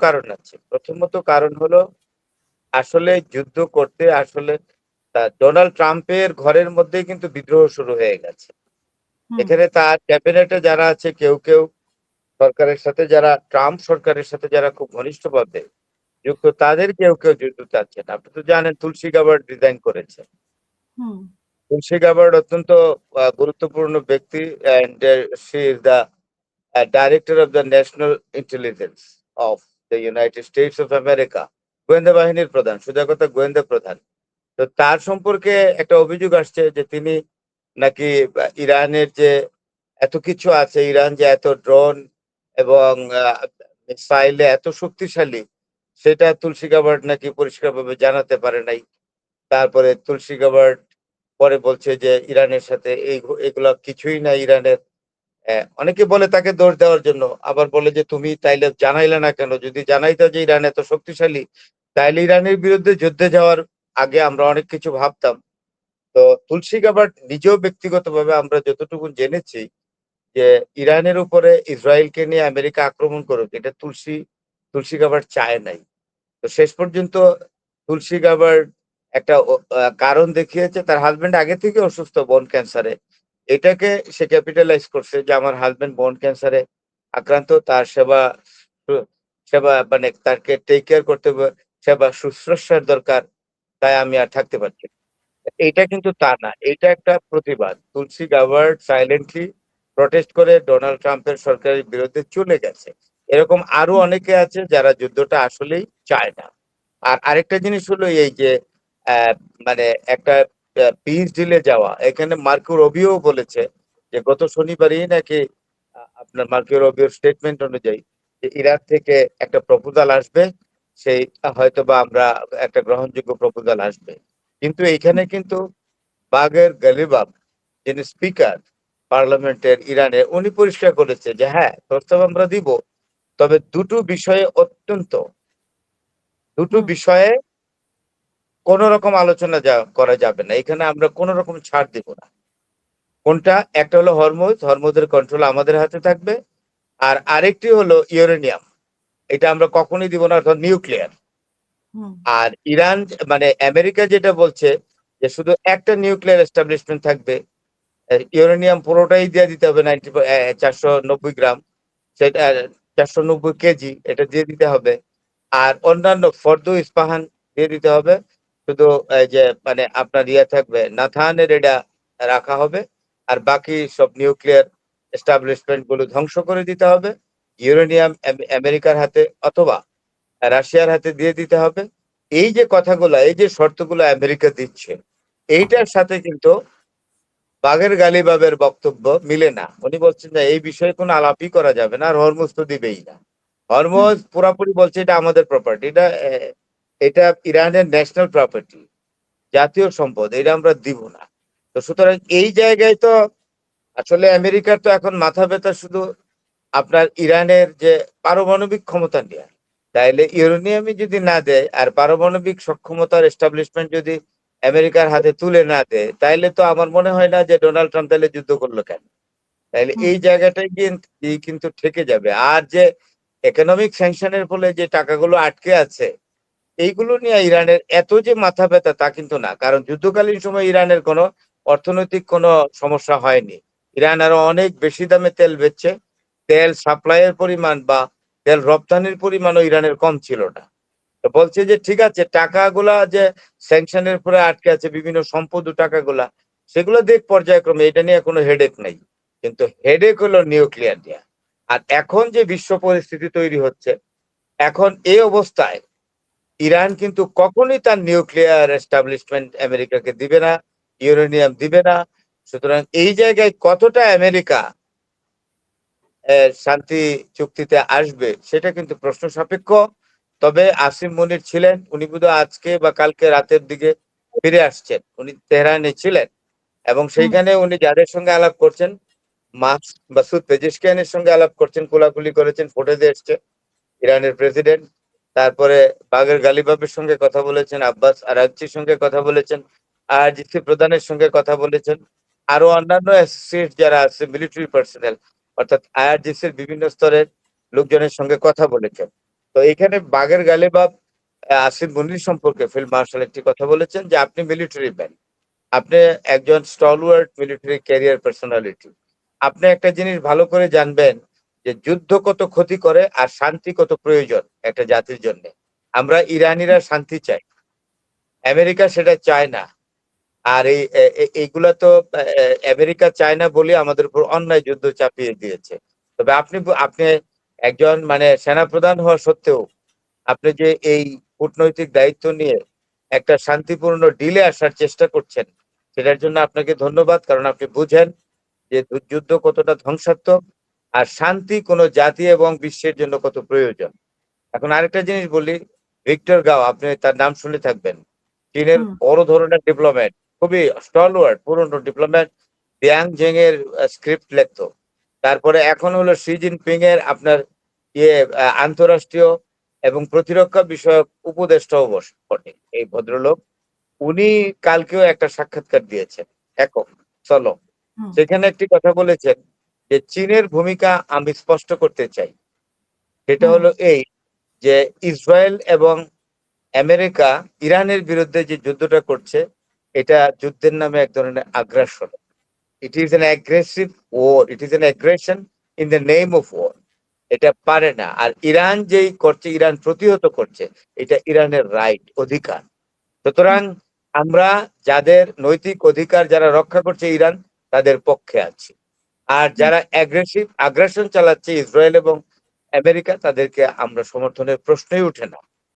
কারণ আছে। প্রথমত কারণ হলো আসলে যুদ্ধ করতে আসলে ডোনাল্ড ট্রাম্পের ঘরের মধ্যেই কিন্তু বিদ্রোহ শুরু হয়ে গেছে। হুম, এখানে তার ক্যাবিনেটে যারা আছে কেউ সরকারের সাথে যারা ট্রাম্প সরকারের সাথে যারা খুব ঘনিষ্ঠভাবে যুক্ত তাদের কেউ যুদ্ধ চাচ্ছে না। আপনি তো জানেন তুলসী গাবার্ড রিজাইন করেছে। হুম, তুলসী গাবার্ড অত্যন্ত গুরুত্বপূর্ণ ব্যক্তি and she is the director of the national intelligence of the United states of America. গোয়েন্দা বাহিনীর প্রধান, সোজা কথা গোয়েন্দা প্রধান। তো তার সম্পর্কে একটা অভিযোগ আসছে যে তিনি নাকি ইরানের যে এত কিছু আছে, ইরান যে এত ড্রোন এবং মিসাইলে এত শক্তিশালী সেটা তুলসী গাবার্ড নাকি পরিষ্কারভাবে জানাতে পারে নাই। তারপরে তুলসী গাবার্ড পরে বলছে যে ইরানের সাথে এগুলা কিছুই না ইরানের। অনেকে বলে তাকে দোষ দেওয়ার জন্য, আবার বলে যে তুমি তাইলে জানাইলে না কেন? যদি জানাইতা যে ইরান এত শক্তিশালী তাইলে ইরানের বিরুদ্ধে যুদ্ধে যাওয়ার আগে আমরা অনেক কিছু ভাবতাম। তো তুলসী গাবার্ড নিজেও ব্যক্তিগতভাবে আমরা যতটুকু জেনেছি যে ইরানের উপরে ইসরায়েলকে নিয়ে আমেরিকা আক্রমণ করুক এটা তুলসী গাবার্ড চায় নাই। তো শেষ পর্যন্ত তুলসী গাবার্ড একটা কারণ দেখিয়েছে, তার হাজবেন্ড আগে থেকে অসুস্থ বোন ক্যান্সারে। এটাকে সে ক্যাপিটালাইজ করছে যে আমার হাজবেন্ড বোন ক্যান্সারে আক্রান্ত, তার সু- সেবা মানে তাকে টেক কেয়ার করতে সেবা শুশ্রূষার দরকার, তাই আমি আর থাকতে পারছি না। এইটা কিন্তু তা না, এইটা একটা প্রতিবাদ। তুলসী গাবার্ড সাইলেন্টলি প্রটেস্ট করে ডোনাল্ড ট্রাম্পের সরকারের বিরুদ্ধে চলে গেছে। এরকম আরো হুম, অনেকে আছে যারা যুদ্ধটা আসলেই চায় না। আর আরেকটা জিনিস হলো এই যে আহ, মানে একটা পিস ডিলে যাওয়া, এখানে মার্কো রবিও বলেছে যে গত শনিবারই নাকি আপনার মার্কো রবিওর স্টেটমেন্ট অনুযায়ী যে ইরাক থেকে একটা প্রপোজাল আসবে, সেই হয়তোবা আমরা একটা গ্রহণযোগ্য প্রপোজাল আসবে। কিন্তু এইখানে কিন্তু বাগের গালিবাফ যিনি স্পিকার পার্লামেন্টের ইরানে উনি পরিষ্কার করেছে যে হ্যাঁ প্রস্তাব আমরা দিব, তবে দুটো হুম, বিষয়ে কোন রকম আলোচনা করা যাবে না, এখানে আমরা কোন রকম ছাড় দিব না। কোনটা? একটা হলো হরমুজের কন্ট্রোল আমাদের হাতে থাকবে। আর আরেকটি হলো ইউরেনিয়াম, এটা আমরা কখনোই দিব না, অর্থাৎ নিউক্লিয়ার। হুম, আর ইরান মানে আমেরিকা যেটা বলছে যে শুধু একটা নিউক্লিয়ার এস্টাবলিশমেন্ট থাকবে, ইউরেনিয়াম পুরোটাই দিয়ে দিতে হবে 490 গ্রাম, সেটা 490 কেজি এটা দিয়ে দিতে হবে। আর অন্যান্য ফর্দু ইস্পাহান দিয়ে দিতে হবে। শুধু এই যে মানে আপনার ইয়ে থাকবে নাথানের এটা রাখা হবে। আর বাকি সব নিউক্লিয়ার এস্টাবলিশমেন্ট গুলো ধ্বংস করে দিতে হবে। ইউরেনিয়াম আমেরিকার হাতে অথবা রাশিয়ার হাতে দিয়ে দিতে হবে। এই যে কথাগুলো, এই যে শর্তগুলো আমেরিকা দিচ্ছে, এইটার সাথে কিন্তু বাঘের গালিবাবের বক্তব্য মিলে না। উনি বলছেন যে এই বিষয়ে কোনো আলাপই করা যাবে না, আর হরমুজ তো দিবেই না। হুম, হরমুজ পুরাপুরি বলছে এটা আমাদের প্রপার্টি, এটা ইরানের ন্যাশনাল প্রপার্টি, জাতীয় সম্পদ, এটা আমরা দিব না। তো সুতরাং এই জায়গায় তো আসলে আমেরিকার তো এখন মাথা ব্যথা শুধু আপনার ইরানের যে পারমাণবিক ক্ষমতা নিয়ে। তাইলে ইউরেনিয়ামই যদি না দেয় আর পারমাণবিক সক্ষমতার এস্টাবলিশমেন্ট যদি আমেরিকার হাতে তুলে না দেয়, তাইলে তো আমার মনে হয় না যে ডোনাল্ড ট্রাম্প তাহলে যুদ্ধ করলো কেন। তাইলে হুম, এই জায়গাটাই কিন্তু থেকে যাবে। আর যে ইকোনমিক স্যাংশনের ফলে যে টাকাগুলো আটকে আছে, এইগুলো নিয়ে ইরানের এত যে মাথা ব্যথা তা কিন্তু না, কারণ যুদ্ধকালীন সময় ইরানের কোনো অর্থনৈতিক কোনো সমস্যা হয়নি। ইরান আরো অনেক বেশি দামে তেল বেচছে। তেল সাপ্লাইয়ের পরিমাণ বা তেল রপ্তানির পরিমাণও ইরানের কম ছিল না। তো বলছে যে ঠিক আছে টাকাগুলা যে স্যাংশনের পরে আটকে আছে বিভিন্ন সম্পদ ও টাকাগুলা, সেগুলো দেখ পর্যায়ক্রমে, এটা নিয়ে কোনো হেডেক নাই। কিন্তু হেডেক হলো নিউক্লিয়ার নিয়ে। আর এখন যে বিশ্ব পরিস্থিতি তৈরি হচ্ছে, এখন এই অবস্থায় ইরান কিন্তু কখনোই তার নিউক্লিয়ার এস্টাবলিশমেন্ট আমেরিকাকে দিবে না, ইউরেনিয়াম দিবে না। সুতরাং এই জায়গায় কতটা আমেরিকা শান্তি চুক্তিতে আসবে সেটা কিন্তু প্রশ্ন সাপেক্ষ। তবে আসিম মনির ছিলেন, উনি বোধহয় আজকে বা কালকে রাতের দিকে ফিরে আসছেন, উনি তেহরানে ছিলেন। এবং হুম, সেইখানে উনি যাদের সঙ্গে আলাপ করছেন, মাসুদ পেজেশকিয়ানের সঙ্গে আলাপ করছেন, কোলাকুলি করেছেন, ফুটেজে এসছে। ইরানের প্রেসিডেন্ট, তারপরে বাগের গালিবাফের সঙ্গে কথা বলেছেন, আব্বাস আরাগচির সঙ্গে কথা বলেছেন, আইআরজিসি প্রধানের সঙ্গে কথা বলেছেন। আরো অন্যান্য অ্যাসোসিয়েট যারা আছে মিলিটারি পার্সোনেল, অর্থাৎ আইআরজিসির বিভিন্ন স্তরের লোকজনের সঙ্গে কথা বলেছেন। তো এখানে বাগের গালিবাব আসিফ মুনির সম্পর্কে ফিল্ড মার্শাল একটি কথা বলেছেন যে আপনি মিলিটারি ম্যান, আপনি একজন স্টলওয়ার্ড মিলিটারি ক্যারিয়ার পার্সোনালিটি। আপনি একটা জিনিস ভালো করে জানবেন যে যুদ্ধ কত ক্ষতি করে আর শান্তি কত প্রয়োজন একটা জাতির জন্য। আমরা ইরানিরা শান্তি চাই, আমেরিকা সেটা চায় না। আর এইগুলা তো আমেরিকা চায় না বলে আমাদের উপর অন্যায় যুদ্ধ চাপিয়ে দিয়েছে। তবে আপনি একজন মানে সেনাপ্রধান হওয়া সত্ত্বেও আপনি যে এই কূটনৈতিক দায়িত্ব নিয়ে একটা শান্তিপূর্ণ ডিলে আসার চেষ্টা করছেন, সেটার জন্য আপনাকে ধন্যবাদ। কারণ আপনি বুঝেন যে যুদ্ধ কতটা ধ্বংসাত্মক আর শান্তি কোনো জাতি এবং বিশ্বের জন্য কত প্রয়োজন। এখন আরেকটা জিনিস বলি, ভিক্টর গাও, আপনি তার নাম শুনে থাকবেন। চীনের হুম, বড় ধরনের ডিপ্লোম্যাট, খুবই স্টলওয়ার্ড পুরনো ডিপ্লোম্যাট, ইয়াং জেং এর স্ক্রিপ্ট লিখতো। তারপরে এখন হলো শি জিনপিং এর আপনার আন্তরাষ্ট্রীয় এবং প্রতিরক্ষা বিষয়ক উপদেষ্টাও বটে এই ভদ্রলোক। উনি কালকেও একটা সাক্ষাৎকার দিয়েছেন একক চলো, হুম, সেখানে একটি কথা বলেছেন যে চীনের ভূমিকা আমি স্পষ্ট করতে চাই। সেটা হুম, হলো এই যে ইসরায়েল এবং আমেরিকা ইরানের বিরুদ্ধে যে যুদ্ধটা করছে, এটা যুদ্ধের নামে এক ধরনের আগ্রাসন। It is an aggressive war, it is an aggression in the name of war. এটা পারে না। আর ইরান যেই করছে, ইরান প্রতিহত করছে, এটা ইরানের রাইট, অধিকার। হুম, সুতরাং আমরা যাদের নৈতিক অধিকার যারা রক্ষা করছে ইরান, তাদের পক্ষে আছি। আর হুম, যারা আগ্রাসন চালাচ্ছে ইসরায়েল এবং আমেরিকা, তাদেরকে আমরা সমর্থনের প্রশ্নই উঠে না।